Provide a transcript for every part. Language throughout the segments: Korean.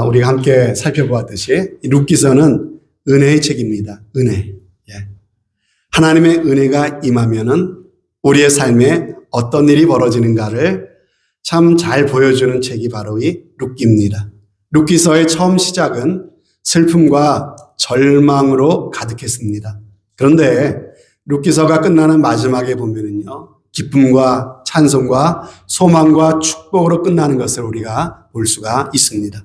우리가 함께 살펴보았듯이 룻기서는 은혜의 책입니다. 은혜. 하나님의 은혜가 임하면은 우리의 삶에 어떤 일이 벌어지는가를 참 잘 보여주는 책이 바로 이 룻기입니다. 룻기서의 처음 시작은 슬픔과 절망으로 가득했습니다. 그런데 룻기서가 끝나는 마지막에 보면은요, 기쁨과 찬송과 소망과 축복으로 끝나는 것을 우리가 볼 수가 있습니다.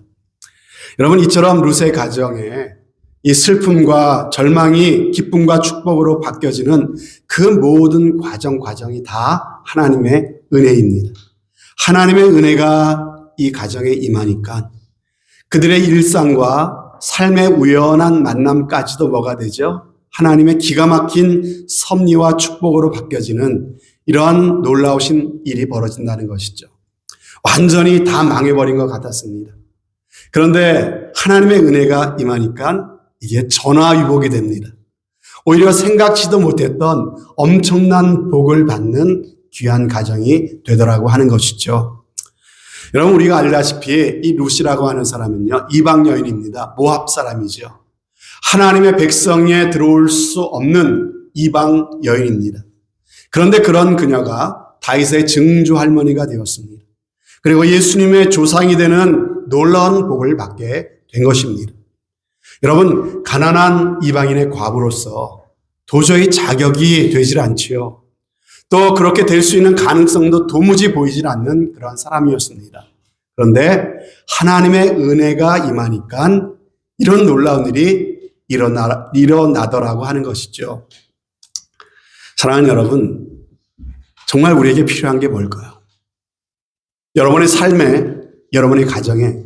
여러분, 이처럼 룻의 가정에 이 슬픔과 절망이 기쁨과 축복으로 바뀌어지는 그 모든 과정이 다 하나님의 은혜입니다. 하나님의 은혜가 이 가정에 임하니까 그들의 일상과 삶의 우연한 만남까지도 뭐가 되죠? 하나님의 기가 막힌 섭리와 축복으로 바뀌어지는 이러한 놀라우신 일이 벌어진다는 것이죠. 완전히 다 망해버린 것 같았습니다. 그런데 하나님의 은혜가 임하니까 이게 전화위복이 됩니다. 오히려 생각지도 못했던 엄청난 복을 받는 귀한 가정이 되더라고 하는 것이죠. 여러분, 우리가 알다시피 이 룻이라고 하는 사람은요, 이방 여인입니다. 모압 사람이죠. 하나님의 백성에 들어올 수 없는 이방 여인입니다. 그런데 그런 그녀가 다윗의 증조 할머니가 되었습니다. 그리고 예수님의 조상이 되는 놀라운 복을 받게 된 것입니다. 여러분, 가난한 이방인의 과부로서 도저히 자격이 되질 않지요. 또 그렇게 될 수 있는 가능성도 도무지 보이질 않는 그런 사람이었습니다. 그런데 하나님의 은혜가 임하니까 이런 놀라운 일이 일어나더라고 하는 것이죠. 사랑하는 여러분, 정말 우리에게 필요한 게 뭘까요? 여러분의 삶에, 여러분의 가정에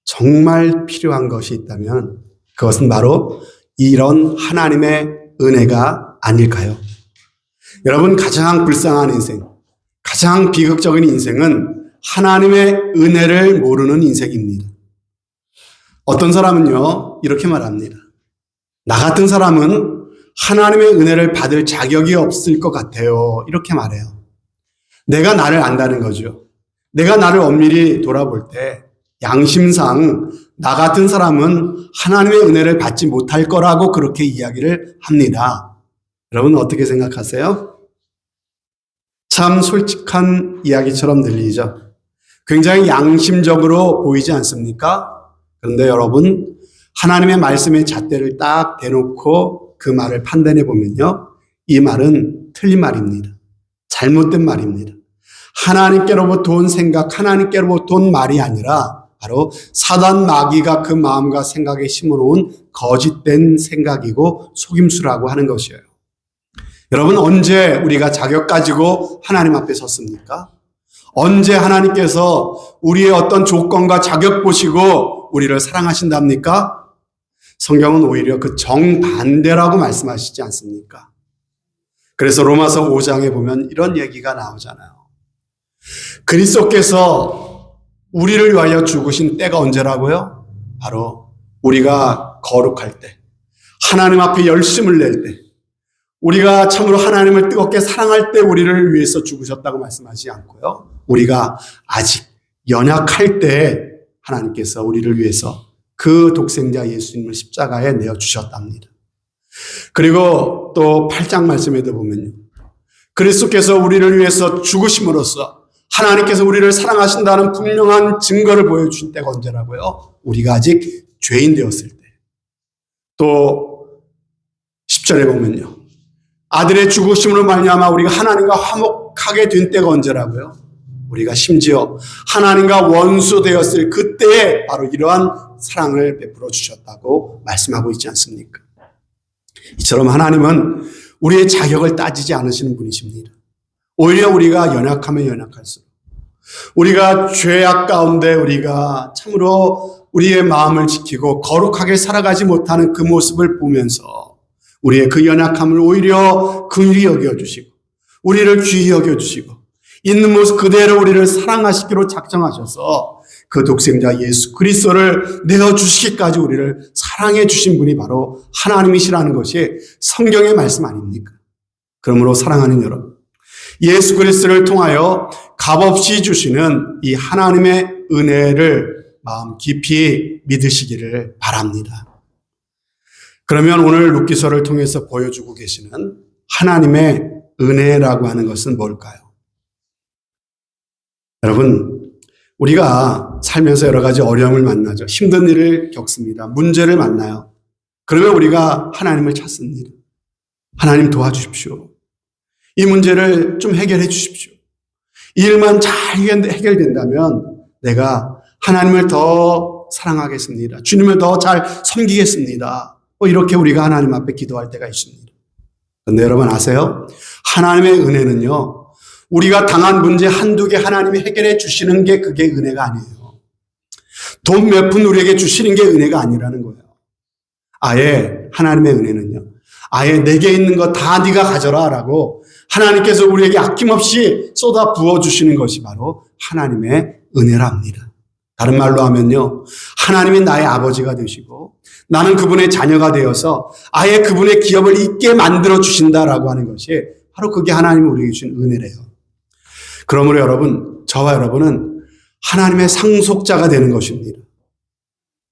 정말 필요한 것이 있다면 그것은 바로 이런 하나님의 은혜가 아닐까요? 여러분, 가장 불쌍한 인생, 가장 비극적인 인생은 하나님의 은혜를 모르는 인생입니다. 어떤 사람은요, 이렇게 말합니다. 나 같은 사람은 하나님의 은혜를 받을 자격이 없을 것 같아요. 이렇게 말해요. 내가 나를 안다는 거죠. 내가 나를 엄밀히 돌아볼 때 양심상 나 같은 사람은 하나님의 은혜를 받지 못할 거라고 그렇게 이야기를 합니다. 여러분, 어떻게 생각하세요? 참 솔직한 이야기처럼 들리죠. 굉장히 양심적으로 보이지 않습니까? 그런데 여러분, 하나님의 말씀의 잣대를 딱 대놓고 그 말을 판단해 보면요, 이 말은 틀린 말입니다. 잘못된 말입니다. 하나님께로부터 온 생각, 하나님께로부터 온 말이 아니라 바로 사단 마귀가 그 마음과 생각에 심어놓은 거짓된 생각이고 속임수라고 하는 것이에요. 여러분, 언제 우리가 자격 가지고 하나님 앞에 섰습니까? 언제 하나님께서 우리의 어떤 조건과 자격 보시고 우리를 사랑하신답니까? 성경은 오히려 그 정반대라고 말씀하시지 않습니까? 그래서 로마서 5장에 보면 이런 얘기가 나오잖아요. 그리스도께서 우리를 위하여 죽으신 때가 언제라고요? 바로 우리가 거룩할 때, 하나님 앞에 열심을 낼 때, 우리가 참으로 하나님을 뜨겁게 사랑할 때 우리를 위해서 죽으셨다고 말씀하지 않고요. 우리가 아직 연약할 때 하나님께서 우리를 위해서 그 독생자 예수님을 십자가에 내어주셨답니다. 그리고 또 8장 말씀에도 보면요, 그리스도께서 우리를 위해서 죽으심으로써 하나님께서 우리를 사랑하신다는 분명한 증거를 보여주신 때가 언제라고요? 우리가 아직 죄인 되었을 때. 또 10절에 보면요, 아들의 죽으심으로 말미암아 우리가 하나님과 화목하게 된 때가 언제라고요? 우리가 심지어 하나님과 원수 되었을 그때에 바로 이러한 사랑을 베풀어 주셨다고 말씀하고 있지 않습니까? 이처럼 하나님은 우리의 자격을 따지지 않으시는 분이십니다. 오히려 우리가 연약하면 연약할수록, 우리가 죄악 가운데 우리가 참으로 우리의 마음을 지키고 거룩하게 살아가지 못하는 그 모습을 보면서 우리의 그 연약함을 오히려 긍휼히 여겨주시고 우리를 귀히 여겨주시고 있는 모습 그대로 우리를 사랑하시기로 작정하셔서 그 독생자 예수 그리스도를 내어주시기까지 우리를 사랑해 주신 분이 바로 하나님이시라는 것이 성경의 말씀 아닙니까? 그러므로 사랑하는 여러분, 예수 그리스도를 통하여 값없이 주시는 이 하나님의 은혜를 마음 깊이 믿으시기를 바랍니다. 그러면 오늘 룻기서를 통해서 보여주고 계시는 하나님의 은혜라고 하는 것은 뭘까요? 여러분, 우리가 살면서 여러 가지 어려움을 만나죠. 힘든 일을 겪습니다. 문제를 만나요. 그러면 우리가 하나님을 찾습니다. 하나님 도와주십시오. 이 문제를 좀 해결해 주십시오. 이 일만 잘 해결된다면 내가 하나님을 더 사랑하겠습니다. 주님을 더 잘 섬기겠습니다. 이렇게 우리가 하나님 앞에 기도할 때가 있습니다. 그런데 여러분 아세요? 하나님의 은혜는요, 우리가 당한 문제 한두 개 하나님이 해결해 주시는 게 그게 은혜가 아니에요. 돈 몇 푼 우리에게 주시는 게 은혜가 아니라는 거예요. 아예 하나님의 은혜는요, 아예 내게 있는 거 다 네가 가져라 라고 하나님께서 우리에게 아낌없이 쏟아 부어주시는 것이 바로 하나님의 은혜랍니다. 다른 말로 하면요, 하나님이 나의 아버지가 되시고 나는 그분의 자녀가 되어서 아예 그분의 기업을 있게 만들어 주신다라고 하는 것이 바로 그게 하나님이 우리에게 주신 은혜래요. 그러므로 여러분, 저와 여러분은 하나님의 상속자가 되는 것입니다.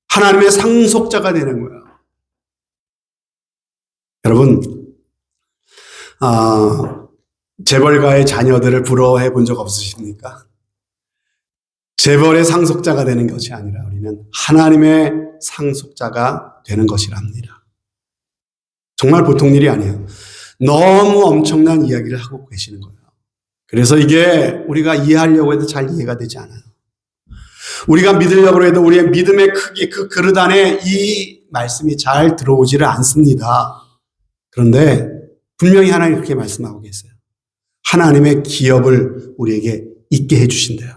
하나님의 상속자가 되는 거예요. 여러분, 재벌가의 자녀들을 부러워해 본 적 없으십니까? 재벌의 상속자가 되는 것이 아니라 우리는 하나님의 상속자가 되는 것이랍니다. 정말 보통 일이 아니에요. 너무 엄청난 이야기를 하고 계시는 거예요. 그래서 이게 우리가 이해하려고 해도 잘 이해가 되지 않아요. 우리가 믿으려고 해도 우리의 믿음의 크기, 그 그릇 안에 이 말씀이 잘 들어오지를 않습니다. 그런데 분명히 하나님이 그렇게 말씀하고 계세요. 하나님의 기업을 우리에게 있게 해주신대요.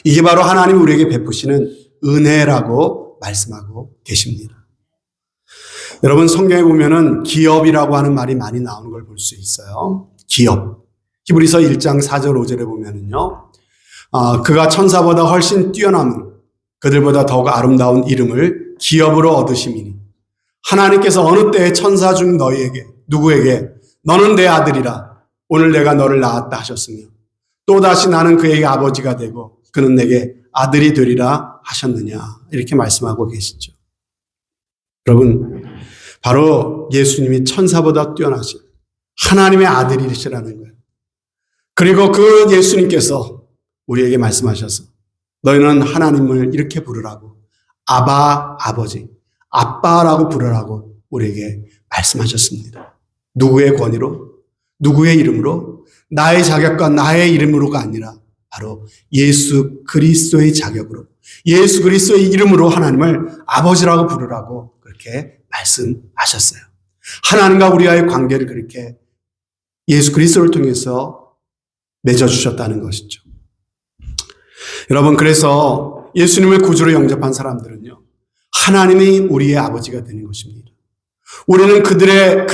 이게 바로 하나님이 우리에게 베푸시는 은혜라고 말씀하고 계십니다. 여러분, 성경에 보면은 기업이라고 하는 말이 많이 나오는 걸 볼 수 있어요. 기업. 히브리서 1장 4절 5절에 보면은요, 그가 천사보다 훨씬 뛰어남은 그들보다 더욱 아름다운 이름을 기업으로 얻으심이니 하나님께서 어느 때에 천사 중 너희에게 누구에게 너는 내 아들이라 오늘 내가 너를 낳았다 하셨으며 또다시 나는 그에게 아버지가 되고 그는 내게 아들이 되리라 하셨느냐, 이렇게 말씀하고 계시죠. 여러분, 바로 예수님이 천사보다 뛰어나신 하나님의 아들이시라는 거예요. 그리고 그 예수님께서 우리에게 말씀하셔서 너희는 하나님을 이렇게 부르라고, 아바, 아버지, 아빠라고 부르라고 우리에게 말씀하셨습니다. 누구의 권위로, 누구의 이름으로, 나의 자격과 나의 이름으로가 아니라 바로 예수 그리스도의 자격으로, 예수 그리스도의 이름으로 하나님을 아버지라고 부르라고 그렇게 말씀하셨어요. 하나님과 우리와의 관계를 그렇게 예수 그리스도를 통해서 맺어주셨다는 것이죠. 여러분, 그래서 예수님을 구주로 영접한 사람들은요, 하나님이 우리의 아버지가 되는 것입니다. 우리는 그들의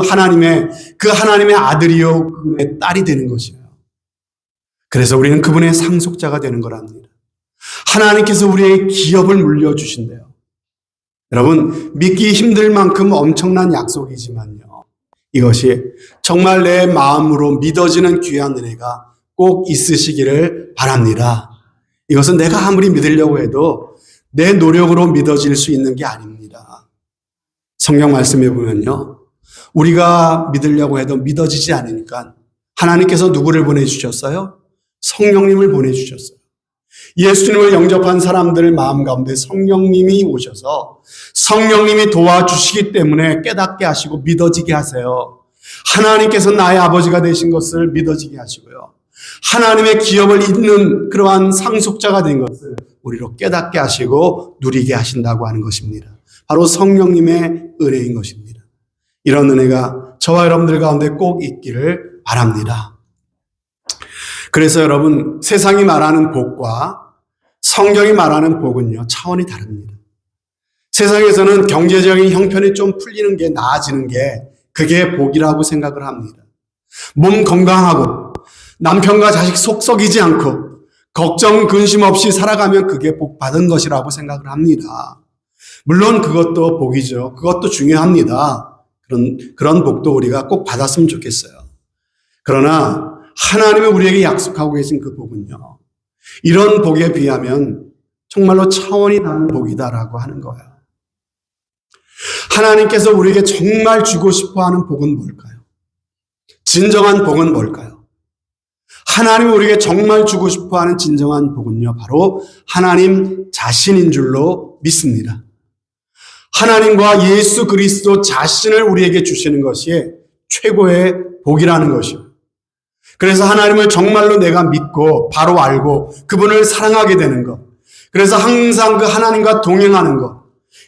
하나님의 아들이요, 그분의 딸이 되는 것이에요. 그래서 우리는 그분의 상속자가 되는 거랍니다. 하나님께서 우리에게 기업을 물려주신대요. 여러분, 믿기 힘들 만큼 엄청난 약속이지만요, 이것이 정말 내 마음으로 믿어지는 귀한 은혜가 꼭 있으시기를 바랍니다. 이것은 내가 아무리 믿으려고 해도 내 노력으로 믿어질 수 있는 게 아닙니다. 성경 말씀에 보면요, 우리가 믿으려고 해도 믿어지지 않으니까 하나님께서 누구를 보내주셨어요? 성령님을 보내주셨어요. 예수님을 영접한 사람들 마음 가운데 성령님이 오셔서 성령님이 도와주시기 때문에 깨닫게 하시고 믿어지게 하세요. 하나님께서 나의 아버지가 되신 것을 믿어지게 하시고요, 하나님의 기업을 잇는 그러한 상속자가 된 것을 우리로 깨닫게 하시고 누리게 하신다고 하는 것입니다. 바로 성령님의 은혜인 것입니다. 이런 은혜가 저와 여러분들 가운데 꼭 있기를 바랍니다. 그래서 여러분, 세상이 말하는 복과 성경이 말하는 복은요, 차원이 다릅니다. 세상에서는 경제적인 형편이 좀 풀리는 게, 나아지는 게 그게 복이라고 생각을 합니다. 몸 건강하고 남편과 자식 속 썩이지 않고 걱정 근심 없이 살아가면 그게 복 받은 것이라고 생각을 합니다. 물론 그것도 복이죠. 그것도 중요합니다. 그런 복도 우리가 꼭 받았으면 좋겠어요. 그러나 하나님이 우리에게 약속하고 계신 그 복은요, 이런 복에 비하면 정말로 차원이 다른 복이다라고 하는 거예요. 하나님께서 우리에게 정말 주고 싶어 하는 복은 뭘까요? 진정한 복은 뭘까요? 하나님이 우리에게 정말 주고 싶어 하는 진정한 복은요, 바로 하나님 자신인 줄로 믿습니다. 하나님과 예수 그리스도 자신을 우리에게 주시는 것이 최고의 복이라는 것이요. 그래서 하나님을 정말로 내가 믿고 바로 알고 그분을 사랑하게 되는 것. 그래서 항상 그 하나님과 동행하는 것.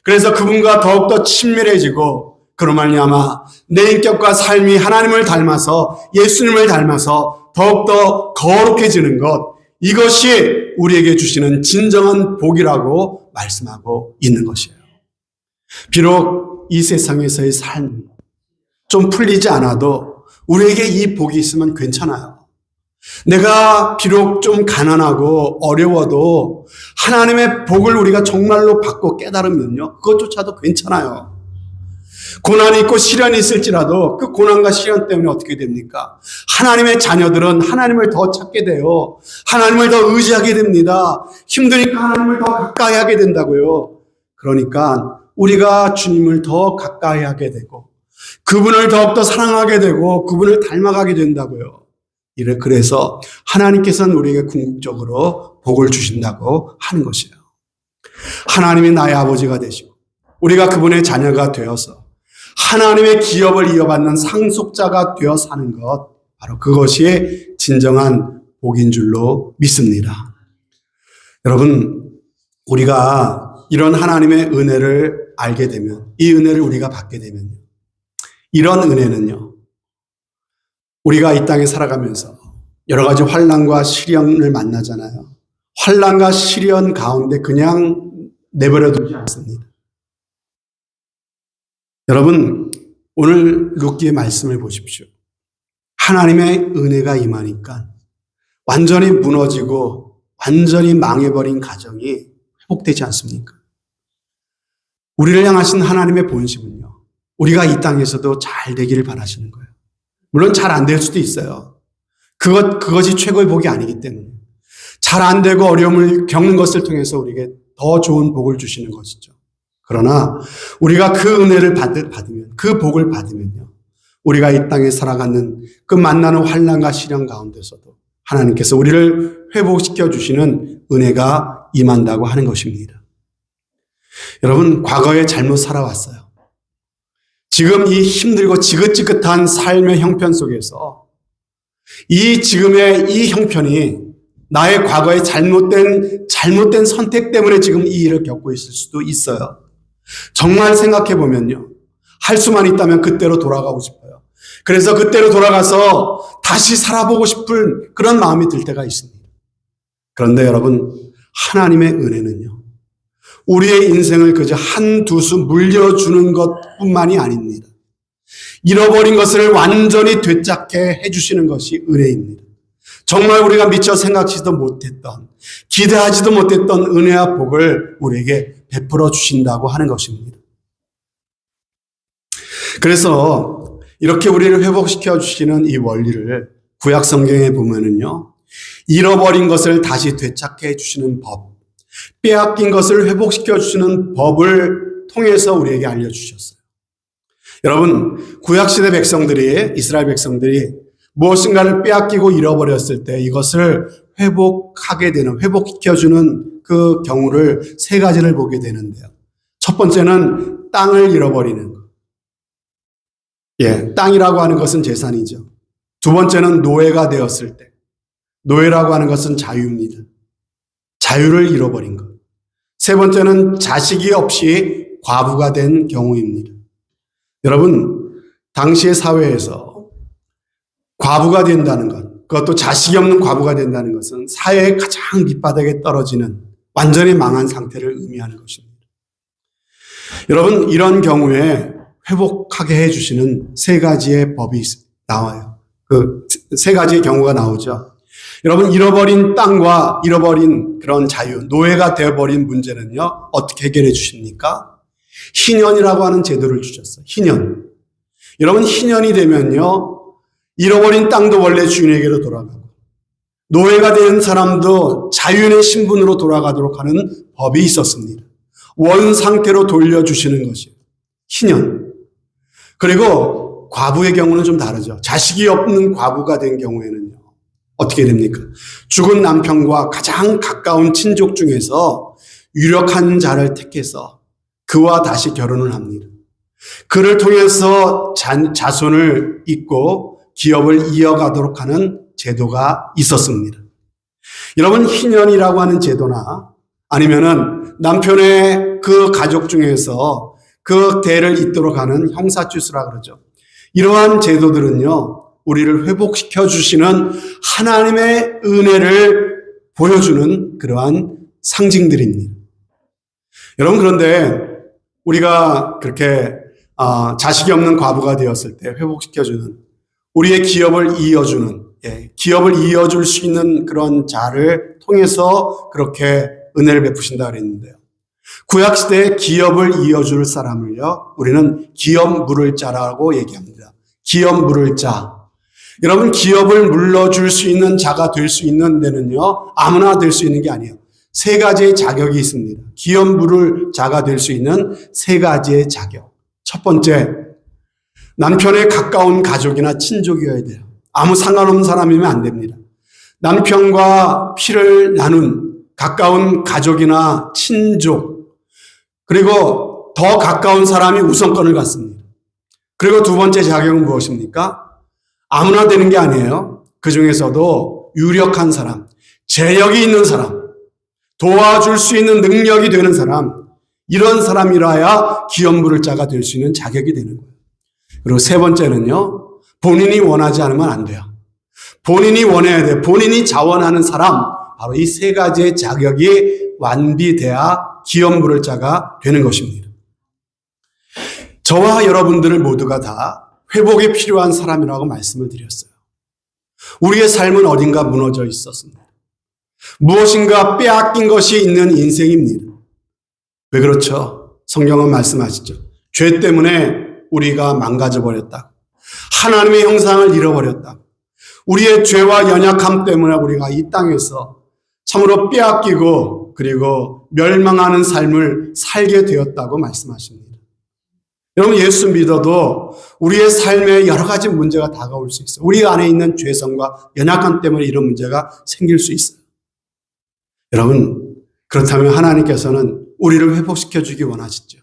그래서 그분과 더욱더 친밀해지고 그로 말미암아 내 인격과 삶이 하나님을 닮아서 예수님을 닮아서 더욱더 거룩해지는 것. 이것이 우리에게 주시는 진정한 복이라고 말씀하고 있는 것이에요. 비록 이 세상에서의 삶 좀 풀리지 않아도 우리에게 이 복이 있으면 괜찮아요. 내가 비록 좀 가난하고 어려워도 하나님의 복을 우리가 정말로 받고 깨달으면요, 그것조차도 괜찮아요. 고난이 있고 시련이 있을지라도 그 고난과 시련 때문에 어떻게 됩니까? 하나님의 자녀들은 하나님을 더 찾게 돼요. 하나님을 더 의지하게 됩니다. 힘드니까 하나님을 더 가까이 하게 된다고요. 그러니까 우리가 주님을 더 가까이 하게 되고 그분을 더욱더 사랑하게 되고 그분을 닮아가게 된다고요. 그래서 하나님께서는 우리에게 궁극적으로 복을 주신다고 하는 것이에요. 하나님이 나의 아버지가 되시고 우리가 그분의 자녀가 되어서 하나님의 기업을 이어받는 상속자가 되어 사는 것, 바로 그것이 진정한 복인 줄로 믿습니다. 여러분, 우리가 이런 하나님의 은혜를 알게 되면, 이 은혜를 우리가 받게 되면요, 이런 은혜는요, 우리가 이 땅에 살아가면서 여러 가지 환난과 시련을 만나잖아요. 환난과 시련 가운데 그냥 내버려 두지 않습니다. 여러분, 오늘 룻기의 말씀을 보십시오. 하나님의 은혜가 임하니까 완전히 무너지고 완전히 망해버린 가정이 회복되지 않습니까? 우리를 향하신 하나님의 본심은요, 우리가 이 땅에서도 잘 되기를 바라시는 거예요. 물론 잘 안 될 수도 있어요. 그것이 최고의 복이 아니기 때문에. 잘 안 되고 어려움을 겪는 것을 통해서 우리에게 더 좋은 복을 주시는 것이죠. 그러나 우리가 그 은혜를 받으면, 그 복을 받으면요, 우리가 이 땅에 살아가는 그 만나는 환난과 시련 가운데서도 하나님께서 우리를 회복시켜 주시는 은혜가 임한다고 하는 것입니다. 여러분, 과거에 잘못 살아왔어요. 지금 이 힘들고 지긋지긋한 삶의 형편 속에서 이 지금의 이 형편이 나의 과거의 잘못된 선택 때문에 지금 이 일을 겪고 있을 수도 있어요. 정말 생각해 보면요, 할 수만 있다면 그때로 돌아가고 싶어요. 그래서 그때로 돌아가서 다시 살아보고 싶은 그런 마음이 들 때가 있습니다. 그런데 여러분, 하나님의 은혜는요, 우리의 인생을 그저 한두 수 물려주는 것뿐만이 아닙니다. 잃어버린 것을 완전히 되찾게 해주시는 것이 은혜입니다. 정말 우리가 미처 생각지도 못했던, 기대하지도 못했던 은혜와 복을 우리에게 베풀어 주신다고 하는 것입니다. 그래서 이렇게 우리를 회복시켜 주시는 이 원리를 구약 성경에 보면은요, 잃어버린 것을 다시 되찾게 해주시는 법, 빼앗긴 것을 회복시켜 주시는 법을 통해서 우리에게 알려주셨어요. 여러분, 구약시대 백성들이, 이스라엘 백성들이 무엇인가를 빼앗기고 잃어버렸을 때 이것을 회복시켜주는 그 경우를 세 가지를 보게 되는데요. 첫 번째는 땅을 잃어버리는 것. 땅이라고 하는 것은 재산이죠. 두 번째는 노예가 되었을 때. 노예라고 하는 것은 자유입니다. 자유를 잃어버린 것. 세 번째는 자식이 없이 과부가 된 경우입니다. 여러분, 당시의 사회에서 과부가 된다는 것, 그것도 자식이 없는 과부가 된다는 것은 사회의 가장 밑바닥에 떨어지는 완전히 망한 상태를 의미하는 것입니다. 여러분, 이런 경우에 회복하게 해주시는 세 가지의 법이 나와요. 그 세 가지의 경우가 나오죠. 여러분, 잃어버린 땅과 잃어버린 그런 자유, 노예가 되어버린 문제는요, 어떻게 해결해 주십니까? 희년이라고 하는 제도를 주셨어요. 희년. 여러분, 희년이 되면요, 잃어버린 땅도 원래 주인에게로 돌아가고, 노예가 된 사람도 자유인의 신분으로 돌아가도록 하는 법이 있었습니다. 원 상태로 돌려주시는 것이 희년. 그리고 과부의 경우는 좀 다르죠. 자식이 없는 과부가 된 경우에는요, 어떻게 됩니까? 죽은 남편과 가장 가까운 친족 중에서 유력한 자를 택해서 그와 다시 결혼을 합니다. 그를 통해서 자손을 잇고 기업을 이어가도록 하는 제도가 있었습니다. 여러분, 희년이라고 하는 제도나 아니면은 남편의 그 가족 중에서 그 대를 잇도록 하는 형사추수라 그러죠. 이러한 제도들은요, 우리를 회복시켜 주시는 하나님의 은혜를 보여주는 그러한 상징들입니다. 여러분, 그런데 우리가 그렇게 자식이 없는 과부가 되었을 때 회복시켜주는, 우리의 기업을 이어주는, 기업을 이어줄 수 있는 그런 자를 통해서 그렇게 은혜를 베푸신다 그랬는데요. 구약시대에 기업을 이어줄 사람을요, 우리는 기업 물을 자라고 얘기합니다. 기업 물을 자. 여러분, 기업을 물러줄 수 있는 자가 될 수 있는 데는요, 아무나 될 수 있는 게 아니에요. 세 가지의 자격이 있습니다. 기업 물을 자가 될 수 있는 세 가지의 자격. 첫 번째, 남편의 가까운 가족이나 친족이어야 돼요. 아무 상관없는 사람이면 안 됩니다. 남편과 피를 나눈 가까운 가족이나 친족, 그리고 더 가까운 사람이 우선권을 갖습니다. 그리고 두 번째 자격은 무엇입니까? 아무나 되는 게 아니에요. 그 중에서도 유력한 사람, 재력이 있는 사람, 도와줄 수 있는 능력이 되는 사람, 이런 사람이라야 기업 물을 자가 될 수 있는 자격이 되는 거예요. 그리고 세 번째는요, 본인이 원하지 않으면 안 돼요. 본인이 원해야 돼요. 본인이 자원하는 사람, 바로 이 세 가지의 자격이 완비돼야 기업 물을 자가 되는 것입니다. 저와 여러분들을 모두가 다 회복이 필요한 사람이라고 말씀을 드렸어요. 우리의 삶은 어딘가 무너져 있었습니다. 무엇인가 빼앗긴 것이 있는 인생입니다. 왜 그렇죠? 성경은 말씀하시죠. 죄 때문에 우리가 망가져 버렸다. 하나님의 형상을 잃어버렸다. 우리의 죄와 연약함 때문에 우리가 이 땅에서 참으로 빼앗기고 그리고 멸망하는 삶을 살게 되었다고 말씀하십니다. 여러분, 예수 믿어도 우리의 삶에 여러 가지 문제가 다가올 수 있어요. 우리 안에 있는 죄성과 연약함 때문에 이런 문제가 생길 수 있어요. 여러분, 그렇다면 하나님께서는 우리를 회복시켜 주기 원하시죠.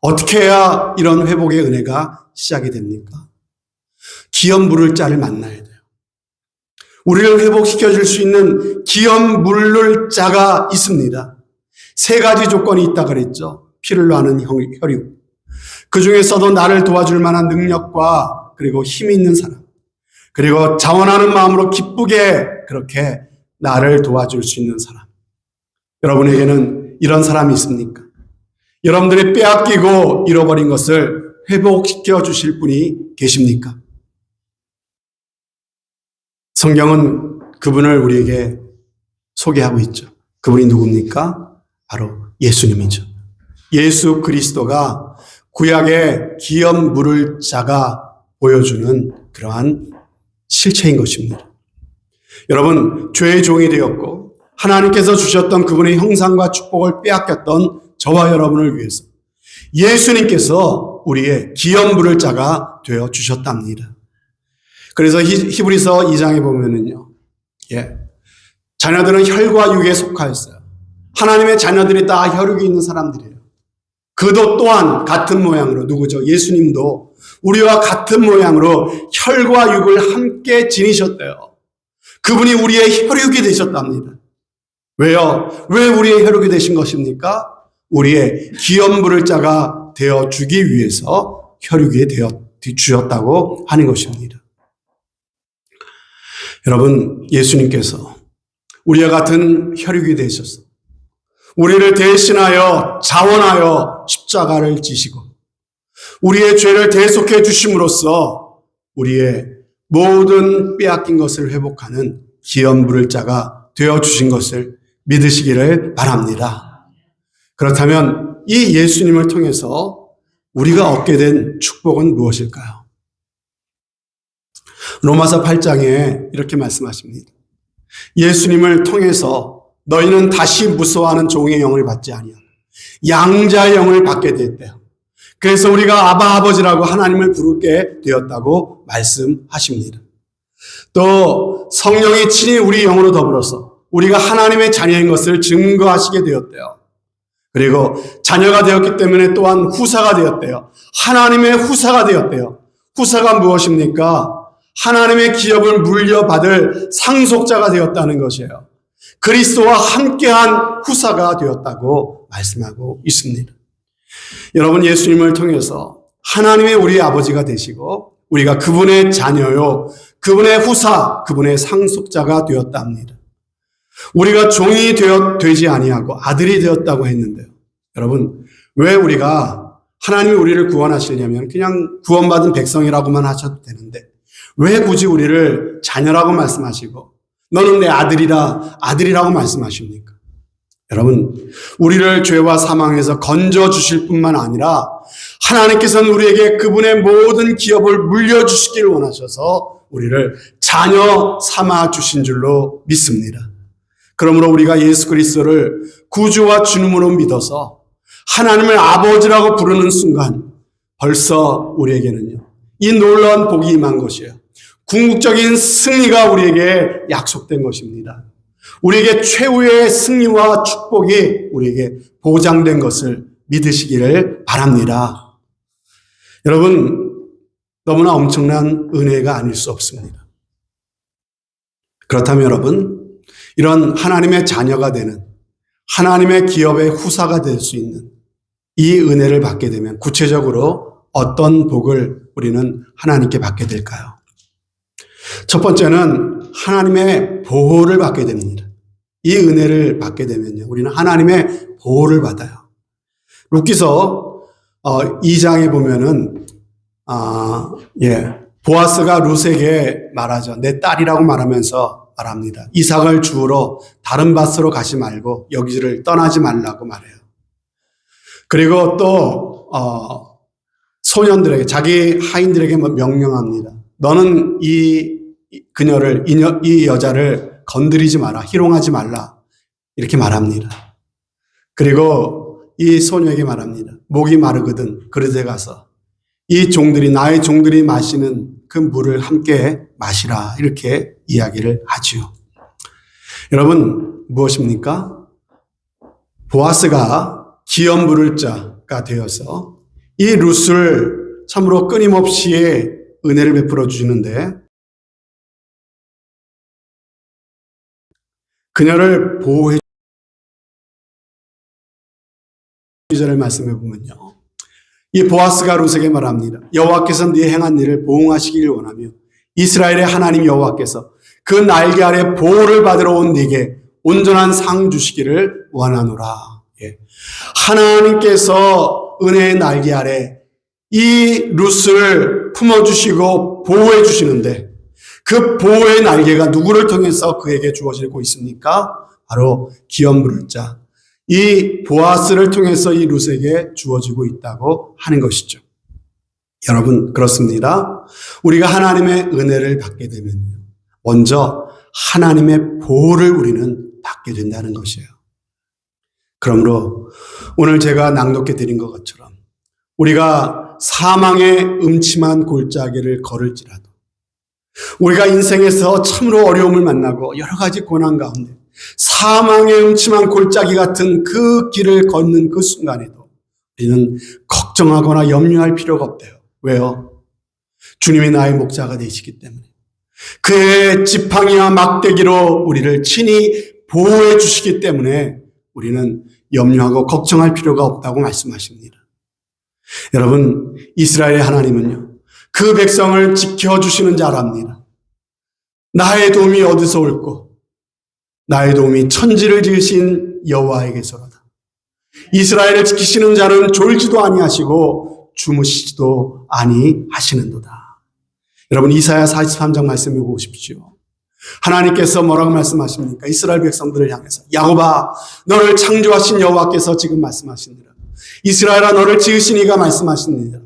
어떻게 해야 이런 회복의 은혜가 시작이 됩니까? 기업 물을 자를 만나야 돼요. 우리를 회복시켜 줄 수 있는 기업 물을 자가 있습니다. 세 가지 조건이 있다 그랬죠. 피를 나는 혈육. 그 중에서도 나를 도와줄 만한 능력과 그리고 힘이 있는 사람, 그리고 자원하는 마음으로 기쁘게 그렇게 나를 도와줄 수 있는 사람. 여러분에게는 이런 사람이 있습니까? 여러분들이 빼앗기고 잃어버린 것을 회복시켜 주실 분이 계십니까? 성경은 그분을 우리에게 소개하고 있죠. 그분이 누굽니까? 바로 예수님이죠. 예수 그리스도가 구약의 기업 물을 자가 보여주는 그러한 실체인 것입니다. 여러분, 죄의 종이 되었고 하나님께서 주셨던 그분의 형상과 축복을 빼앗겼던 저와 여러분을 위해서 예수님께서 우리의 기업 물을 자가 되어 주셨답니다. 그래서 히브리서 2장에 보면은요, 자녀들은 혈과 육에 속하였어요. 하나님의 자녀들이 다 혈육이 있는 사람들이에요. 그도 또한 같은 모양으로, 누구죠? 예수님도 우리와 같은 모양으로 혈과 육을 함께 지니셨대요. 그분이 우리의 혈육이 되셨답니다. 왜요? 왜 우리의 혈육이 되신 것입니까? 우리의 기업 물을 자가 되어 주기 위해서 혈육이 되어 주셨다고 하는 것입니다. 여러분, 예수님께서 우리와 같은 혈육이 되셔서 우리를 대신하여 자원하여 십자가를 지시고 우리의 죄를 대속해 주심으로써 우리의 모든 빼앗긴 것을 회복하는 기업 물을 자가 되어 주신 것을 믿으시기를 바랍니다. 그렇다면 이 예수님을 통해서 우리가 얻게 된 축복은 무엇일까요? 로마서 8장에 이렇게 말씀하십니다. 예수님을 통해서 너희는 다시 무서워하는 종의 영을 받지 아니하고 양자의 영을 받게 되었대요. 그래서 우리가 아바 아버지라고 하나님을 부르게 되었다고 말씀하십니다. 또 성령이 친히 우리 영으로 더불어서 우리가 하나님의 자녀인 것을 증거하시게 되었대요. 그리고 자녀가 되었기 때문에 또한 후사가 되었대요. 하나님의 후사가 되었대요. 후사가 무엇입니까? 하나님의 기업을 물려받을 상속자가 되었다는 것이에요. 그리스도와 함께한 후사가 되었다고 말씀하고 있습니다. 여러분, 예수님을 통해서 하나님의 우리 아버지가 되시고 우리가 그분의 자녀요, 그분의 후사, 그분의 상속자가 되었답니다. 우리가 종이 되지 아니하고 아들이 되었다고 했는데요. 여러분, 왜 우리가 하나님이 우리를 구원하시려면 그냥 구원받은 백성이라고만 하셔도 되는데 왜 굳이 우리를 자녀라고 말씀하시고 너는 내 아들이라고 말씀하십니까? 여러분, 우리를 죄와 사망에서 건져 주실 뿐만 아니라 하나님께서는 우리에게 그분의 모든 기업을 물려주시길 원하셔서 우리를 자녀 삼아 주신 줄로 믿습니다. 그러므로 우리가 예수 그리스도를 구주와 주님으로 믿어서 하나님을 아버지라고 부르는 순간 벌써 우리에게는요, 이 놀라운 복이 임한 것이에요. 궁극적인 승리가 우리에게 약속된 것입니다. 우리에게 최후의 승리와 축복이 우리에게 보장된 것을 믿으시기를 바랍니다. 여러분, 너무나 엄청난 은혜가 아닐 수 없습니다. 그렇다면 여러분, 이런 하나님의 자녀가 되는 하나님의 기업의 후사가 될 수 있는 이 은혜를 받게 되면 구체적으로 어떤 복을 우리는 하나님께 받게 될까요? 첫 번째는 하나님의 보호를 받게 됩니다. 이 은혜를 받게 되면요, 우리는 하나님의 보호를 받아요. 룻기서 2장에 보면은 보아스가 룻에게 말하죠. 내 딸이라고 말하면서 말합니다. 이삭을 주우러 다른 밭으로 가지 말고 여기를 떠나지 말라고 말해요. 그리고 또 소년들에게, 자기 하인들에게 명령합니다. 너는 이 여자를 건드리지 마라, 희롱하지 말라, 이렇게 말합니다. 그리고 이 소녀에게 말합니다. 목이 마르거든 그릇에 가서 나의 종들이 마시는 그 물을 함께 마시라, 이렇게 이야기를 하지요. 여러분, 무엇입니까? 보아스가 기업 물을 자가 되어서 이 룻을 참으로 끊임없이 은혜를 베풀어 주시는데, 그녀를 보호해 주시는 말씀해 보면요, 이 보아스가 룻에게 말합니다. 여호와께서 네 행한 일을 보응하시길 원하며 이스라엘의 하나님 여호와께서 그 날개 아래 보호를 받으러 온 네게 온전한 상 주시기를 원하노라. 하나님께서 은혜의 날개 아래 이 룻을 품어주시고 보호해 주시는데, 그 보호의 날개가 누구를 통해서 그에게 주어지고 있습니까? 바로 기업 물을 자, 이 보아스를 통해서 이 룻에게 주어지고 있다고 하는 것이죠. 여러분, 그렇습니다. 우리가 하나님의 은혜를 받게 되면요, 먼저 하나님의 보호를 우리는 받게 된다는 것이에요. 그러므로 오늘 제가 낭독해 드린 것처럼 우리가 사망의 음침한 골짜기를 걸을지라도, 우리가 인생에서 참으로 어려움을 만나고 여러 가지 고난 가운데 사망의 음침한 골짜기 같은 그 길을 걷는 그 순간에도 우리는 걱정하거나 염려할 필요가 없대요. 왜요? 주님이 나의 목자가 되시기 때문에 그의 지팡이와 막대기로 우리를 친히 보호해 주시기 때문에 우리는 염려하고 걱정할 필요가 없다고 말씀하십니다. 여러분, 이스라엘의 하나님은요, 그 백성을 지켜주시는 자랍니다. 나의 도움이 어디서 올꼬? 나의 도움이 천지를 지으신 여호와에게서로다. 이스라엘을 지키시는 자는 졸지도 아니하시고 주무시지도 아니하시는도다. 여러분, 이사야 43장 말씀해 보십시오. 하나님께서 뭐라고 말씀하십니까? 이스라엘 백성들을 향해서, 야곱아, 너를 창조하신 여호와께서 지금 말씀하시느라, 이스라엘아, 너를 지으신 이가 말씀하시느니라.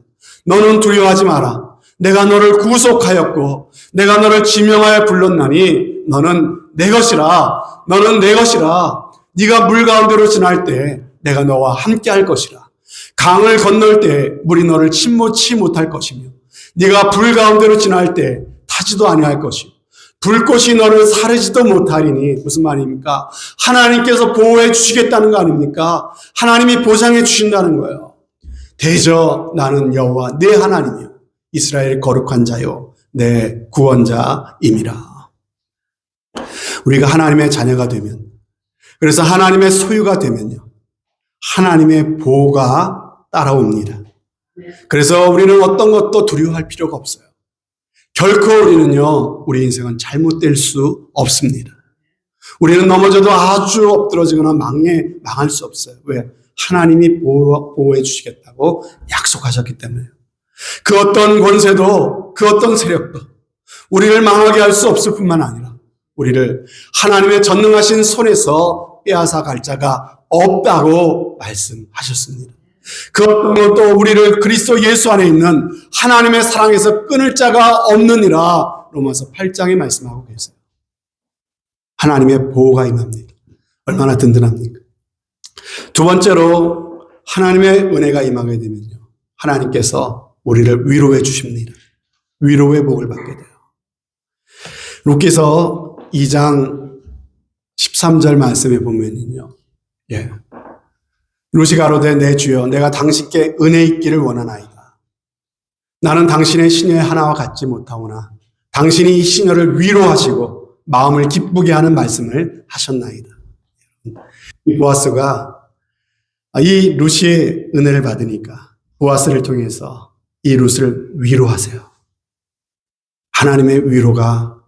너는 두려워하지 마라. 내가 너를 구속하였고 내가 너를 지명하여 불렀나니 너는 내 것이라. 너는 내 것이라. 네가 물 가운데로 지날 때 내가 너와 함께 할 것이라. 강을 건널 때 물이 너를 침몰치 못할 것이며 네가 불 가운데로 지날 때 타지도 아니할 것이요 불꽃이 너를 사르지도 못하리니. 무슨 말입니까? 하나님께서 보호해 주시겠다는 거 아닙니까? 하나님이 보장해 주신다는 거예요. 대저 나는 여호와 내 하나님이요 이스라엘 거룩한 자요 내 구원자임이라. 우리가 하나님의 자녀가 되면, 그래서 하나님의 소유가 되면요, 하나님의 보호가 따라옵니다. 그래서 우리는 어떤 것도 두려워할 필요가 없어요. 결코 우리는요, 우리 인생은 잘못될 수 없습니다. 우리는 넘어져도 아주 엎드러지거나 망할 수 없어요. 왜? 하나님이 보호해 주시겠다고 약속하셨기 때문에요. 그 어떤 권세도, 그 어떤 세력도 우리를 망하게 할 수 없을 뿐만 아니라 우리를 하나님의 전능하신 손에서 빼앗아 갈 자가 없다고 말씀하셨습니다. 그 어떤 것도 우리를 그리스도 예수 안에 있는 하나님의 사랑에서 끊을 자가 없느니라. 로마서 8장에 말씀하고 계세요. 하나님의 보호가 임합니다. 얼마나 든든합니까? 두 번째로 하나님의 은혜가 임하게 되면요, 하나님께서 우리를 위로해 주십니다. 위로의 복을 받게 돼요. 룻기서 2장 13절 말씀에 보면요, 룻이 가로되 내 주여 내가 당신께 은혜 있기를 원하나이다. 나는 당신의 시녀의 하나와 같지 못하오나 당신이 이 시녀를 위로하시고 마음을 기쁘게 하는 말씀을 하셨나이다. 이 보아스가 이 룻이 은혜를 받으니까 보아스를 통해서 이 룻을 위로하세요. 하나님의 위로가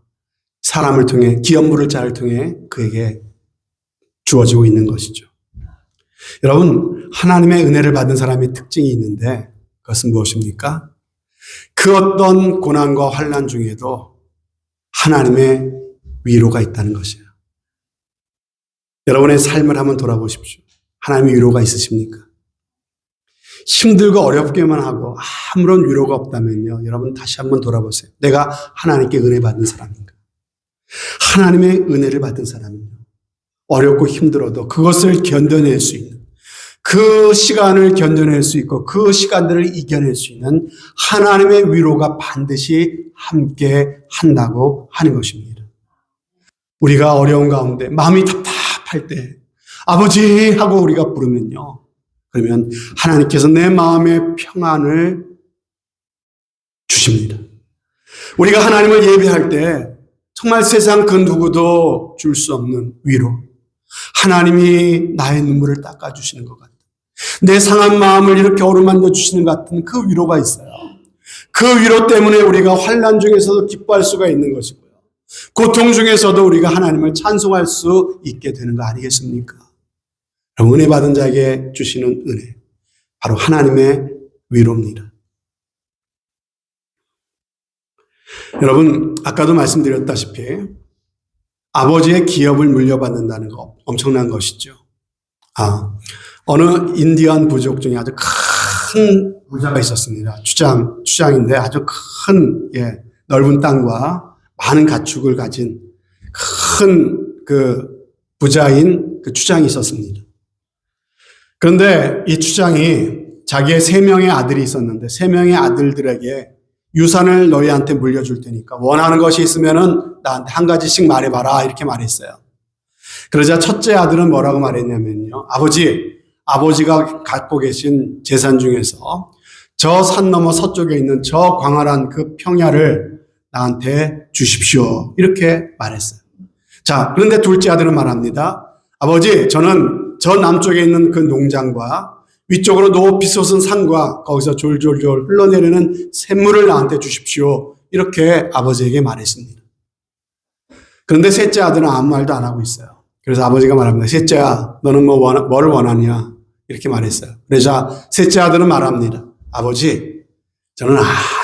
사람을 통해, 기업 물을 자를 통해 그에게 주어지고 있는 것이죠. 여러분, 하나님의 은혜를 받은 사람의 특징이 있는데 그것은 무엇입니까? 그 어떤 고난과 환난 중에도 하나님의 위로가 있다는 것이에요. 여러분의 삶을 한번 돌아보십시오. 하나님의 위로가 있으십니까? 힘들고 어렵게만 하고 아무런 위로가 없다면요, 여러분 다시 한번 돌아보세요. 내가 하나님께 은혜 받은 사람인가? 하나님의 은혜를 받은 사람은요, 어렵고 힘들어도 그것을 견뎌낼 수 있는, 그 시간을 견뎌낼 수 있고 그 시간들을 이겨낼 수 있는 하나님의 위로가 반드시 함께 한다고 하는 것입니다. 우리가 어려운 가운데 마음이 답답할 때 아버지 하고 우리가 부르면요, 그러면 하나님께서 내 마음의 평안을 주십니다. 우리가 하나님을 예배할 때 정말 세상 그 누구도 줄 수 없는 위로, 하나님이 나의 눈물을 닦아주시는 것 같아요. 내 상한 마음을 이렇게 어루만져 주시는 것 같은 그 위로가 있어요. 그 위로 때문에 우리가 환난 중에서도 기뻐할 수가 있는 것이고요, 고통 중에서도 우리가 하나님을 찬송할 수 있게 되는 거 아니겠습니까? 은혜 받은 자에게 주시는 은혜, 바로 하나님의 위로입니다. 여러분, 아까도 말씀드렸다시피 아버지의 기업을 물려받는다는 거 엄청난 것이죠. 어느 인디안 부족 중에 아주 큰 부자가 있었습니다. 추장인데 아주 큰, 넓은 땅과 많은 가축을 가진 큰 그 부자인 그 추장이 있었습니다. 그런데 이 추장이 자기의 3명의 아들이 있었는데 3명의 아들들에게 유산을 너희한테 물려줄 테니까 원하는 것이 있으면은 나한테 한 가지씩 말해봐라, 이렇게 말했어요. 그러자 첫째 아들은 뭐라고 말했냐면요, 아버지가 갖고 계신 재산 중에서 저 산 너머 서쪽에 있는 저 광활한 그 평야를 나한테 주십시오, 이렇게 말했어요. 자, 그런데 둘째 아들은 말합니다. 아버지, 저는 저 남쪽에 있는 그 농장과 위쪽으로 높이 솟은 산과 거기서 졸졸졸 흘러내리는 샘물을 나한테 주십시오, 이렇게 아버지에게 말했습니다. 그런데 셋째 아들은 아무 말도 안 하고 있어요. 그래서 아버지가 말합니다. 셋째야, 너는 뭐를 원하냐, 이렇게 말했어요. 그러자 셋째 아들은 말합니다. 아버지, 저는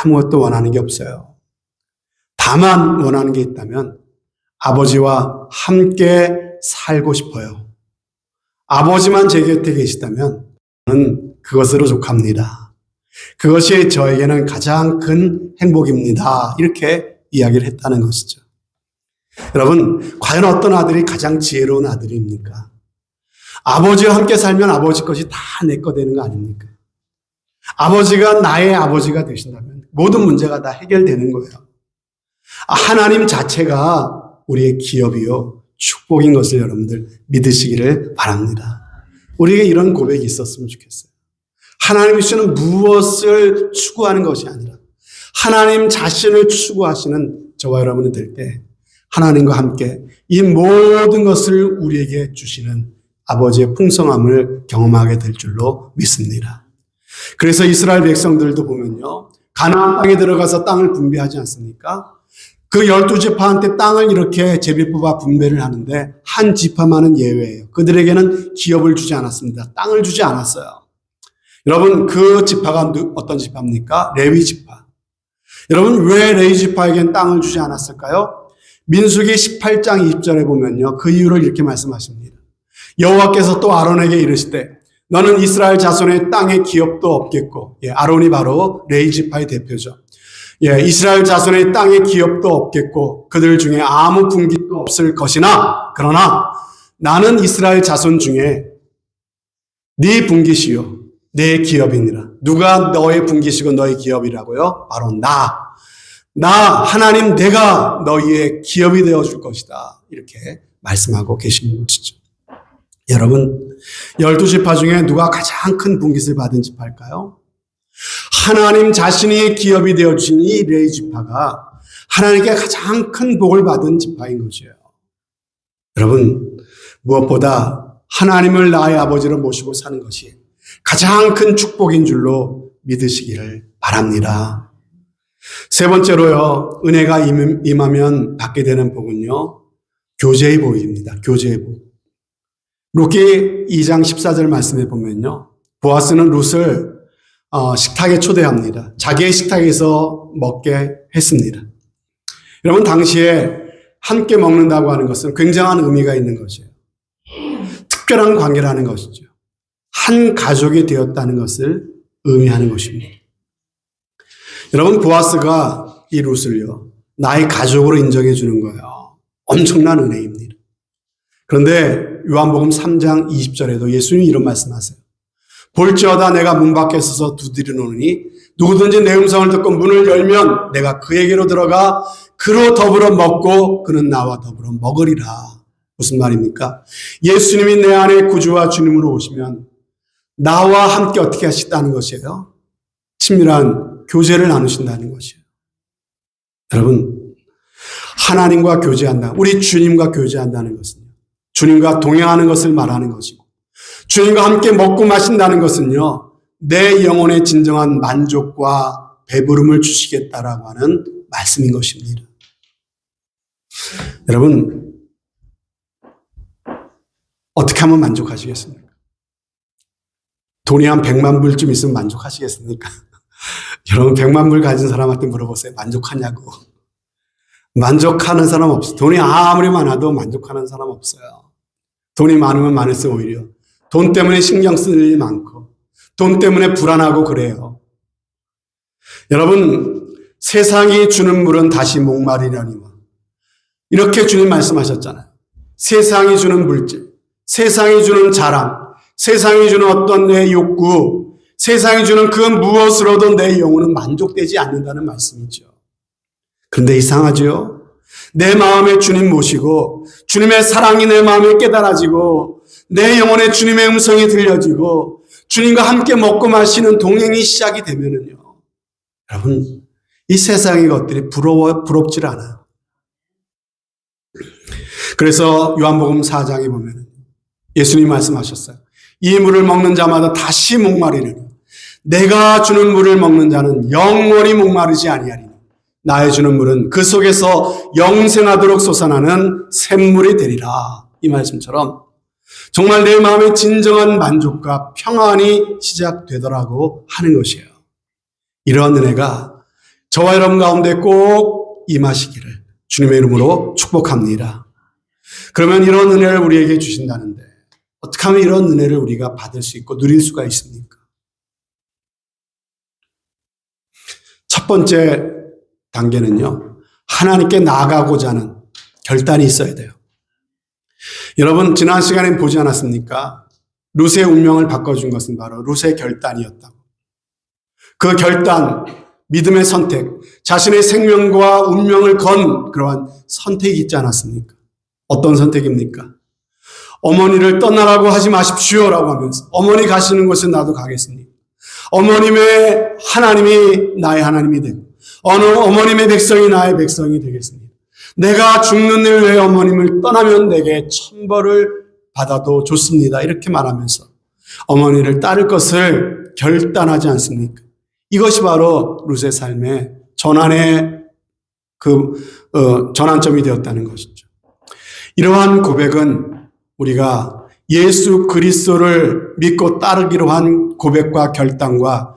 아무것도 원하는 게 없어요. 다만 원하는 게 있다면 아버지와 함께 살고 싶어요. 아버지만 제 곁에 계시다면 저는 그것으로 족합니다. 그것이 저에게는 가장 큰 행복입니다. 이렇게 이야기를 했다는 것이죠. 여러분, 과연 어떤 아들이 가장 지혜로운 아들입니까? 아버지와 함께 살면 아버지 것이 다 내 거 되는 거 아닙니까? 아버지가 나의 아버지가 되신다면 모든 문제가 다 해결되는 거예요. 하나님 자체가 우리의 기업이요, 축복인 것을 여러분들 믿으시기를 바랍니다. 우리에게 이런 고백이 있었으면 좋겠어요. 하나님 주시는 무엇을 추구하는 것이 아니라 하나님 자신을 추구하시는 저와 여러분이 될 때 하나님과 함께 이 모든 것을 우리에게 주시는 아버지의 풍성함을 경험하게 될 줄로 믿습니다. 그래서 이스라엘 백성들도 보면요, 가나안 땅에 들어가서 땅을 분배하지 않습니까? 그 12지파한테 땅을 이렇게 제비 뽑아 분배를 하는데 한 지파만은 예외예요. 그들에게는 기업을 주지 않았습니다. 땅을 주지 않았어요. 여러분, 그 지파가 어떤 지파입니까? 레위 지파. 여러분, 왜 레위 지파에겐 땅을 주지 않았을까요? 민수기 18장 20절에 보면요, 그 이유를 이렇게 말씀하십니다. 여호와께서 또 아론에게 이르시되 너는 이스라엘 자손의 땅에 기업도 없겠고, 아론이 바로 레위 지파의 대표죠. 이스라엘 자손의 땅에 기업도 없겠고 그들 중에 아무 분깃도 없을 것이나 그러나 나는 이스라엘 자손 중에 네 분깃이요 내 기업이니라. 누가 너의 분깃이고 너의 기업이라고요? 바로 나 하나님 내가 너희의 기업이 되어줄 것이다. 이렇게 말씀하고 계신 것이죠. 여러분, 12지파 중에 누가 가장 큰 분깃을 받은 지파일까요? 하나님 자신이 기업이 되어주신 이 레위 지파가 하나님께 가장 큰 복을 받은 지파인 것이에요. 여러분, 무엇보다 하나님을 나의 아버지로 모시고 사는 것이 가장 큰 축복인 줄로 믿으시기를 바랍니다. 세 번째로요, 은혜가 임하면 받게 되는 복은요, 교제의 복입니다. 교제의 복. 룻기 2장 14절 말씀에 보면요, 보아스는 룻을 식탁에 초대합니다. 자기의 식탁에서 먹게 했습니다. 여러분, 당시에 함께 먹는다고 하는 것은 굉장한 의미가 있는 것이에요. 특별한 관계라는 것이죠. 한 가족이 되었다는 것을 의미하는 것입니다. 여러분, 보아스가 이 룻을요, 나의 가족으로 인정해 주는 거예요. 엄청난 은혜입니다. 그런데 요한복음 3장 20절에도 예수님이 이런 말씀하세요. 볼지어다 내가 문 밖에 서서 두드리노니 누구든지 내 음성을 듣고 문을 열면 내가 그에게로 들어가 그로 더불어 먹고 그는 나와 더불어 먹으리라. 무슨 말입니까? 예수님이 내 안에 구주와 주님으로 오시면 나와 함께 어떻게 하시다는 것이에요? 친밀한 교제를 나누신다는 것이에요. 여러분, 하나님과 교제한다. 우리 주님과 교제한다는 것은요, 주님과 동행하는 것을 말하는 것이고 주님과 함께 먹고 마신다는 것은요, 내 영혼의 진정한 만족과 배부름을 주시겠다라고 하는 말씀인 것입니다. 여러분, 어떻게 하면 만족하시겠습니까? 돈이 한 100만 불쯤 있으면 만족하시겠습니까? 여러분, 100만 불 가진 사람한테 물어보세요. 만족하냐고. 만족하는 사람 없어요. 돈이 아무리 많아도 만족하는 사람 없어요. 돈이 많으면 많을수록 오히려 돈 때문에 신경 쓸 일이 많고 돈 때문에 불안하고 그래요. 여러분, 세상이 주는 물은 다시 목마르려니와 이렇게 주님 말씀하셨잖아요. 세상이 주는 물질, 세상이 주는 자랑, 세상이 주는 어떤 내 욕구, 세상이 주는 그 무엇으로도 내 영혼은 만족되지 않는다는 말씀이죠. 그런데 이상하죠? 내 마음에 주님 모시고 주님의 사랑이 내 마음에 깨달아지고 내 영혼에 주님의 음성이 들려지고 주님과 함께 먹고 마시는 동행이 시작이 되면은요, 여러분, 이 세상의 것들이 부럽질 않아요. 그래서 요한복음 4장에 보면 예수님이 말씀하셨어요. 이 물을 먹는 자마다 다시 목마르리니 내가 주는 물을 먹는 자는 영원히 목마르지 아니하리니 나의 주는 물은 그 속에서 영생하도록 솟아나는 샘물이 되리라. 이 말씀처럼 정말 내 마음의 진정한 만족과 평안이 시작되더라고 하는 것이에요. 이러한 은혜가 저와 여러분 가운데 꼭 임하시기를 주님의 이름으로 축복합니다. 그러면 이런 은혜를 우리에게 주신다는데 어떻게 하면 이런 은혜를 우리가 받을 수 있고 누릴 수가 있습니까? 첫 번째 단계는요, 하나님께 나아가고자 하는 결단이 있어야 돼요. 여러분, 지난 시간에 보지 않았습니까? 룻의 운명을 바꿔준 것은 바로 룻의 결단이었다고. 그 결단, 믿음의 선택, 자신의 생명과 운명을 건 그러한 선택이 있지 않았습니까? 어떤 선택입니까? 어머니를 떠나라고 하지 마십시오라고 하면서 어머니 가시는 곳에 나도 가겠습니다. 어머님의 하나님이 나의 하나님이 되고 어머님의 백성이 나의 백성이 되겠습니다. 내가 죽는 일 외에 어머님을 떠나면 내게 천벌을 받아도 좋습니다. 이렇게 말하면서 어머니를 따를 것을 결단하지 않습니까? 이것이 바로 룻의 삶의 전환의 전환점이 되었다는 것이죠. 이러한 고백은 우리가 예수 그리스도를 믿고 따르기로 한 고백과 결단과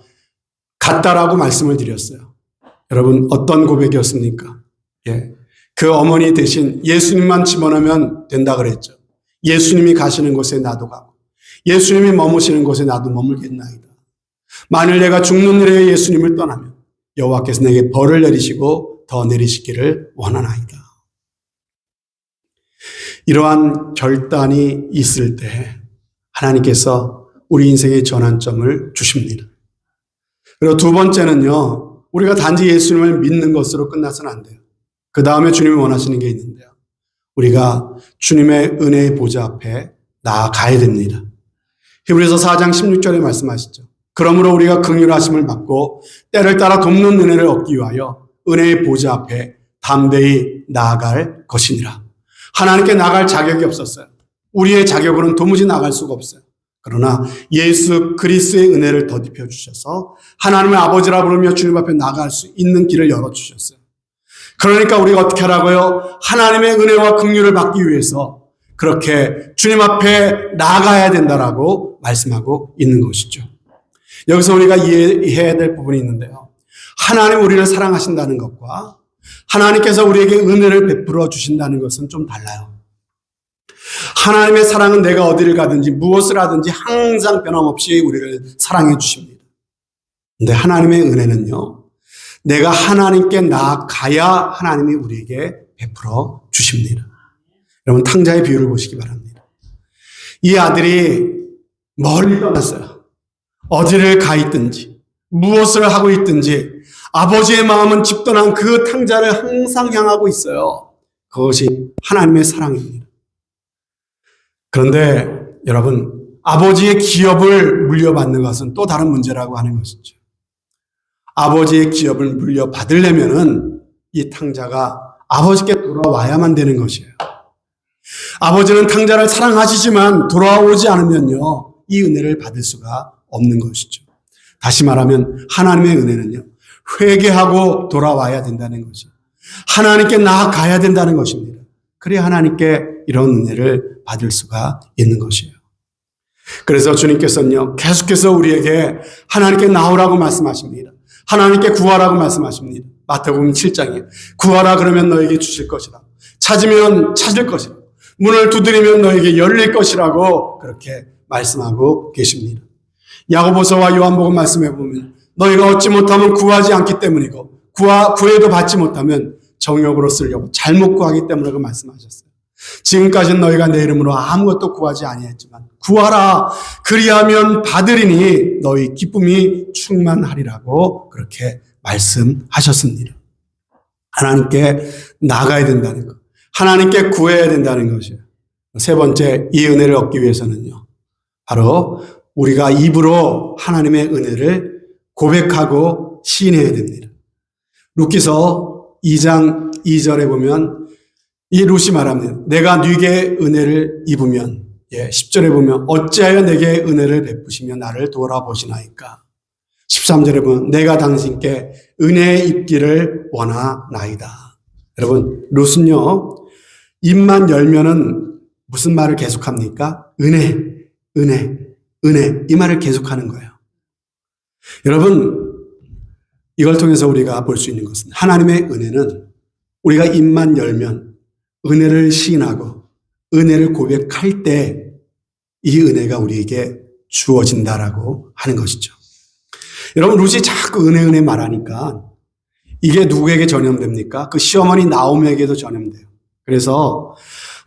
같다라고 말씀을 드렸어요. 여러분, 어떤 고백이었습니까? 그 어머니 대신 예수님만 집어넣으면 된다 그랬죠. 예수님이 가시는 곳에 나도 가고 예수님이 머무시는 곳에 나도 머물겠나이다. 만일 내가 죽는 일에 예수님을 떠나면 여호와께서 내게 벌을 내리시고 더 내리시기를 원하나이다. 이러한 결단이 있을 때 하나님께서 우리 인생의 전환점을 주십니다. 그리고 두 번째는요, 우리가 단지 예수님을 믿는 것으로 끝나서는 안 돼요. 그 다음에 주님이 원하시는 게 있는데요. 우리가 주님의 은혜의 보좌 앞에 나아가야 됩니다. 히브리서 4장 16절에 말씀하시죠. 그러므로 우리가 긍휼하심을 받고 때를 따라 돕는 은혜를 얻기 위하여 은혜의 보좌 앞에 담대히 나아갈 것이니라. 하나님께 나갈 자격이 없었어요. 우리의 자격으로는 도무지 나갈 수가 없어요. 그러나 예수 그리스도의 은혜를 더딥혀 주셔서 하나님의 아버지라 부르며 주님 앞에 나갈 수 있는 길을 열어주셨어요. 그러니까 우리가 어떻게 하라고요? 하나님의 은혜와 긍휼을 받기 위해서 그렇게 주님 앞에 나아가야 된다라고 말씀하고 있는 것이죠. 여기서 우리가 이해해야 될 부분이 있는데요. 하나님 우리를 사랑하신다는 것과 하나님께서 우리에게 은혜를 베풀어 주신다는 것은 좀 달라요. 하나님의 사랑은 내가 어디를 가든지 무엇을 하든지 항상 변함없이 우리를 사랑해 주십니다. 그런데 하나님의 은혜는요, 내가 하나님께 나아가야 하나님이 우리에게 베풀어 주십니다. 여러분, 탕자의 비유를 보시기 바랍니다. 이 아들이 멀리 떠났어요. 어디를 가 있든지 무엇을 하고 있든지 아버지의 마음은 집 떠난 그 탕자를 항상 향하고 있어요. 그것이 하나님의 사랑입니다. 그런데 여러분, 아버지의 기업을 물려받는 것은 또 다른 문제라고 하는 것이죠. 아버지의 기업을 물려받으려면은 이 탕자가 아버지께 돌아와야만 되는 것이에요. 아버지는 탕자를 사랑하시지만 돌아오지 않으면요, 이 은혜를 받을 수가 없는 것이죠. 다시 말하면 하나님의 은혜는요, 회개하고 돌아와야 된다는 것이죠. 하나님께 나아가야 된다는 것입니다. 그래야 하나님께 이런 은혜를 받을 수가 있는 것이에요. 그래서 주님께서는요, 계속해서 우리에게 하나님께 나오라고 말씀하십니다. 하나님께 구하라고 말씀하십니다. 마태복음 7장에 구하라 그러면 너에게 주실 것이라. 찾으면 찾을 것이라. 문을 두드리면 너에게 열릴 것이라고 그렇게 말씀하고 계십니다. 야고보서와 요한복음 말씀해 보면 너희가 얻지 못하면 구하지 않기 때문이고 구해도 받지 못하면 정욕으로 쓰려고 잘못 구하기 때문이라고 말씀하셨어요. 지금까지는 너희가 내 이름으로 아무것도 구하지 아니했지만 구하라 그리하면 받으리니 너희 기쁨이 충만하리라고 그렇게 말씀하셨습니다. 하나님께 나가야 된다는 것, 하나님께 구해야 된다는 것이에요. 세 번째, 이 은혜를 얻기 위해서는요, 바로 우리가 입으로 하나님의 은혜를 고백하고 시인해야 됩니다. 룻기서 2장 2절에 보면 이 룻이 말합니다. 내가 네게 은혜를 입으면, 10절에 보면 어찌하여 내게 은혜를 베푸시며 나를 돌아보시나이까. 13절에 보면 내가 당신께 은혜 입기를 원하나이다. 여러분, 룻은요, 입만 열면은 무슨 말을 계속합니까? 은혜, 은혜, 은혜, 이 말을 계속하는 거예요. 여러분, 이걸 통해서 우리가 볼 수 있는 것은 하나님의 은혜는 우리가 입만 열면 은혜를 시인하고 은혜를 고백할 때 이 은혜가 우리에게 주어진다라고 하는 것이죠. 여러분, 룻이 자꾸 은혜 말하니까 이게 누구에게 전염됩니까? 그 시어머니 나오미에게도 전염돼요. 그래서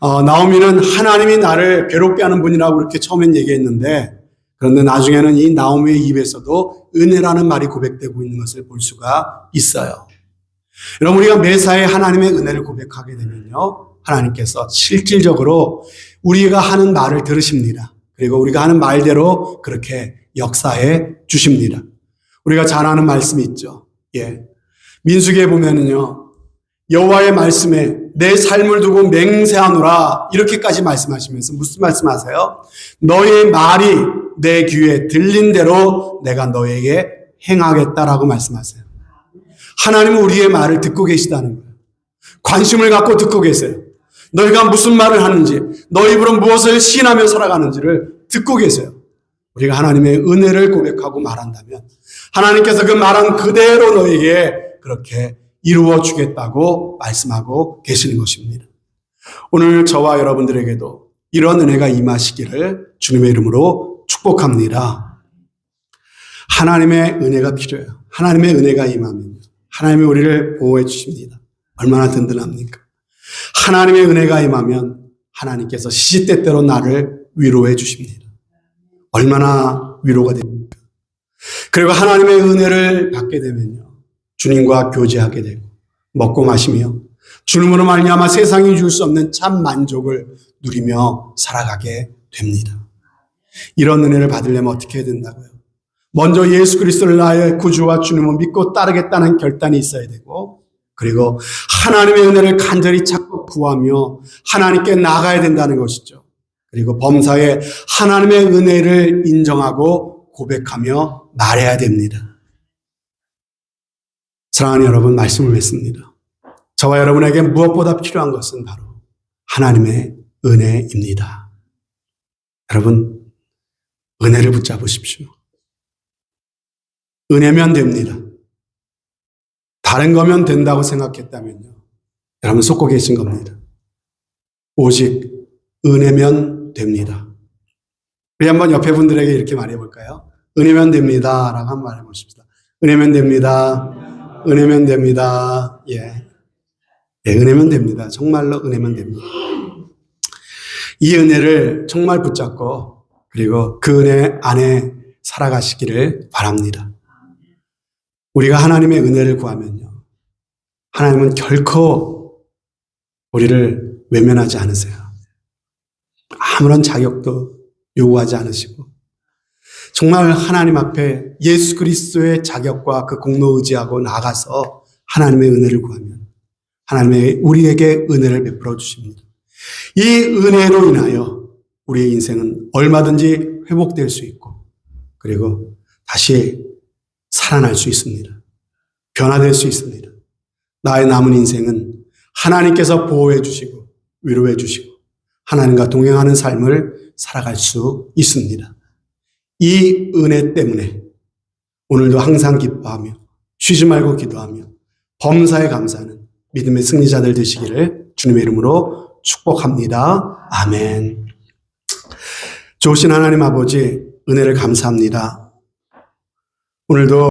나오미는 하나님이 나를 괴롭게 하는 분이라고 그렇게 처음엔 얘기했는데, 그런데 나중에는 이 나오미의 입에서도 은혜라는 말이 고백되고 있는 것을 볼 수가 있어요. 여러분, 우리가 매사에 하나님의 은혜를 고백하게 되면요, 하나님께서 실질적으로 우리가 하는 말을 들으십니다. 그리고 우리가 하는 말대로 그렇게 역사해 주십니다. 우리가 잘 아는 말씀이 있죠. 민수기에 보면은요, 여호와의 말씀에 내 삶을 두고 맹세하노라, 이렇게까지 말씀하시면서 무슨 말씀하세요? 너의 말이 내 귀에 들린 대로 내가 너에게 행하겠다라고 말씀하세요. 하나님은 우리의 말을 듣고 계시다는 거예요. 관심을 갖고 듣고 계세요. 너희가 무슨 말을 하는지, 너희 입으로 무엇을 시인하며 살아가는지를 듣고 계세요. 우리가 하나님의 은혜를 고백하고 말한다면 하나님께서 그 말한 그대로 너에게 그렇게 이루어 주겠다고 말씀하고 계시는 것입니다. 오늘 저와 여러분들에게도 이런 은혜가 임하시기를 주님의 이름으로 축복합니다. 하나님의 은혜가 필요해요. 하나님의 은혜가 임하면 하나님이 우리를 보호해 주십니다. 얼마나 든든합니까? 하나님의 은혜가 임하면 하나님께서 시시때때로 나를 위로해 주십니다. 얼마나 위로가 됩니까? 그리고 하나님의 은혜를 받게 되면요, 주님과 교제하게 되고 먹고 마시며 주님으로 말미암아 세상이 줄 수 없는 참 만족을 누리며 살아가게 됩니다. 이런 은혜를 받으려면 어떻게 해야 된다고요? 먼저 예수 그리스도를 나의 구주와 주님을 믿고 따르겠다는 결단이 있어야 되고, 그리고 하나님의 은혜를 간절히 찾고 구하며 하나님께 나가야 된다는 것이죠. 그리고 범사에 하나님의 은혜를 인정하고 고백하며 말해야 됩니다. 사랑하는 여러분, 말씀을 맺습니다. 저와 여러분에게 무엇보다 필요한 것은 바로 하나님의 은혜입니다. 여러분, 은혜를 붙잡으십시오. 은혜면 됩니다. 다른 거면 된다고 생각했다면요, 여러분 속고 계신 겁니다. 오직 은혜면 됩니다. 우리 한번 옆에 분들에게 이렇게 말해볼까요? 은혜면 됩니다 라고 한번 말해보십시다. 은혜면 됩니다. 은혜면 됩니다. 은혜면 됩니다. 정말로 은혜면 됩니다. 이 은혜를 정말 붙잡고 그리고 그 은혜 안에 살아가시기를 바랍니다. 우리가 하나님의 은혜를 구하면요, 하나님은 결코 우리를 외면하지 않으세요. 아무런 자격도 요구하지 않으시고 정말 하나님 앞에 예수 그리스도의 자격과 그 공로 의지하고 나가서 하나님의 은혜를 구하면 하나님의 우리에게 은혜를 베풀어 주십니다. 이 은혜로 인하여 우리의 인생은 얼마든지 회복될 수 있고 그리고 다시 살아날 수 있습니다. 변화될 수 있습니다. 나의 남은 인생은 하나님께서 보호해 주시고 위로해 주시고 하나님과 동행하는 삶을 살아갈 수 있습니다. 이 은혜 때문에 오늘도 항상 기뻐하며 쉬지 말고 기도하며 범사에 감사하는 믿음의 승리자들 되시기를 주님의 이름으로 축복합니다. 아멘. 좋으신 하나님 아버지, 은혜를 감사합니다. 오늘도